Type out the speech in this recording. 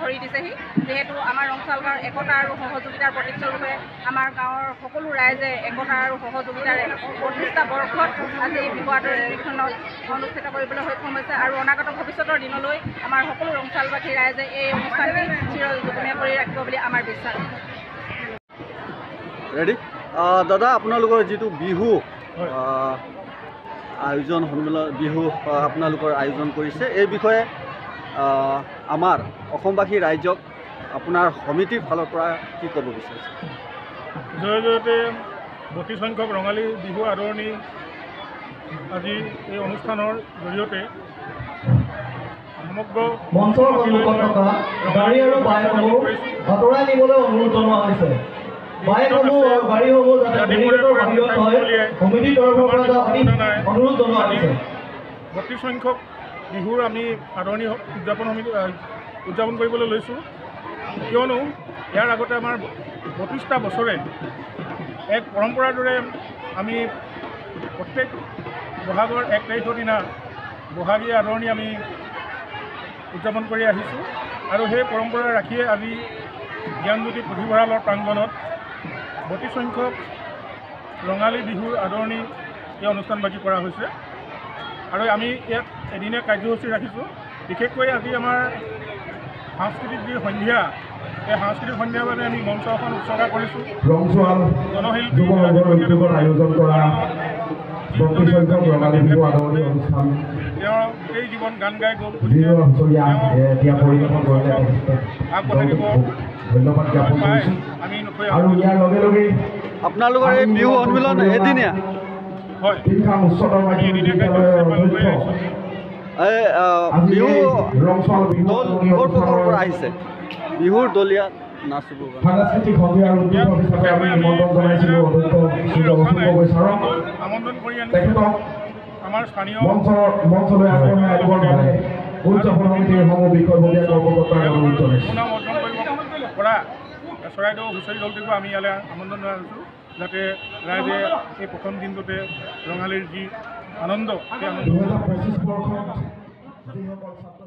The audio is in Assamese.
ধৰি দিছেহি যেহেতু আমাৰ ৰংচালগাঁৱৰ একতা আৰু সহযোগিতাৰ প্ৰতিচ্ছবিৰূপে আমাৰ গাঁৱৰ সকলো ৰাইজে একতা আৰু সহযোগিতাৰে ৩৫টা বৰ্ষত আজি বিহু আদৰণিখনত অনুষ্ঠিত কৰিবলৈ সক্ষম হৈছে আৰু অনাগত ভৱিষ্যতৰ দিনলৈ আমাৰ সকলো ৰংচালবাসী ৰাইজে এই অনুষ্ঠানটি চিৰযুগমীয়া কৰি ৰাখিব বুলি আমাৰ বিশ্বাস। ৰেডি দাদা, আপোনালোকৰ যিটো বিহু আয়োজন সন্মিলন বিহু আপোনালোকৰ আয়োজন কৰিছে, এই বিষয়ে আমাৰ অসমবাসী ৰাইজক আপোনাৰ সমিতিৰ ফালৰ পৰা কি ক'ব বিচাৰিছে? জয়তে 32 সংখ্যক ৰঙালী বিহু আদৰণি আজি এই অনুষ্ঠানৰ জৰিয়তে সমগ্ৰ মঞ্চৰ সন্মুখত থকা গাড়ী আৰু বাইকসমূহ আঁতৰাই নিবলৈ অনুৰোধ জনোৱা হৈছে। বাইকসমূহ আৰু গাড়ীসমূহ যাতে বেৰিকেডৰ বাহিৰত হয় সমিতিৰ তৰফৰ পৰা অনুৰোধ জনোৱা হৈছে। 32 সংখ্যক বিহুৰ আমি আদৰণি উদযাপন কৰিবলৈ লৈছোঁ, কিয়নো ইয়াৰ আগতে আমাৰ 32টা বছৰে এক পৰম্পৰাৰ দৰে আমি প্ৰত্যেক বহাগৰ 1 তাৰিখৰ দিনা বহাগী আদৰণি আমি উদযাপন কৰি আহিছোঁ আৰু সেই পৰম্পৰা ৰাখিয়ে আজি জ্ঞানজ্যোতি পুথিভঁৰালৰ প্ৰাংগণত 32 সংখ্যক ৰঙালী বিহুৰ আদৰণি এই অনুষ্ঠানভাগী কৰা হৈছে আৰু আমি ইয়াত এদিনীয়া কাৰ্যসূচী ৰাখিছোঁ। বিশেষকৈ আজি আমাৰ সাংস্কৃতিক যি সন্ধিয়া, এই সাংস্কৃতিক সন্ধিয়াৰ বাবে আমি মঞ্চ এখন উৎসৰ্গা কৰিছোঁ। জনশিল্পী আয়োজন কৰা 32 সংখ্যক ৰঙালী বিহু আদৰণি অনুষ্ঠান তেওঁ গোটেই জীৱন গান গাই গ'ল, আগবঢ়াই দিব ধন্যবাদ জ্ঞাপন কৰিছোঁ। আমি আৰু ইয়াৰ লগে লগে আপোনালোকৰ এই বিহু সন্মিলন এদিনীয়া হয় উচ্চতৰ মাধ্যমিক বিহু দল ক'ৰ পৰা আহিছে? বিহুৰ দলীয়া নাচিব সাংস্কৃতিক সন্ধিয়াৰ উদ্যোগ হিচাপে আমি নিমন্ত্ৰণ জনাইছিলোঁ আমন্ত্ৰণ কৰি আনিছোঁ আমাৰ স্থানীয় মঞ্চলৈ আগবঢ়াই আনিবৰ বাবে উদযাপন সমিতিৰ সমূহ বিষয়ববীয়া কৰ্মকৰ্তাক অনুৰোধ জনাইছোঁ। সুনাম অৰ্জন কৰিব পৰা চৰাইদেউ হুঁচৰি দলটিকো আমি ইয়ালৈ আমন্ত্ৰণ জনাইছোঁ, যাতে ৰাইজে এই প্ৰথম দিনটোতে ৰঙালীৰ যি আনন্দ সেই আনন্দ 2025 বৰ্ষত যিসকল ছাত্ৰ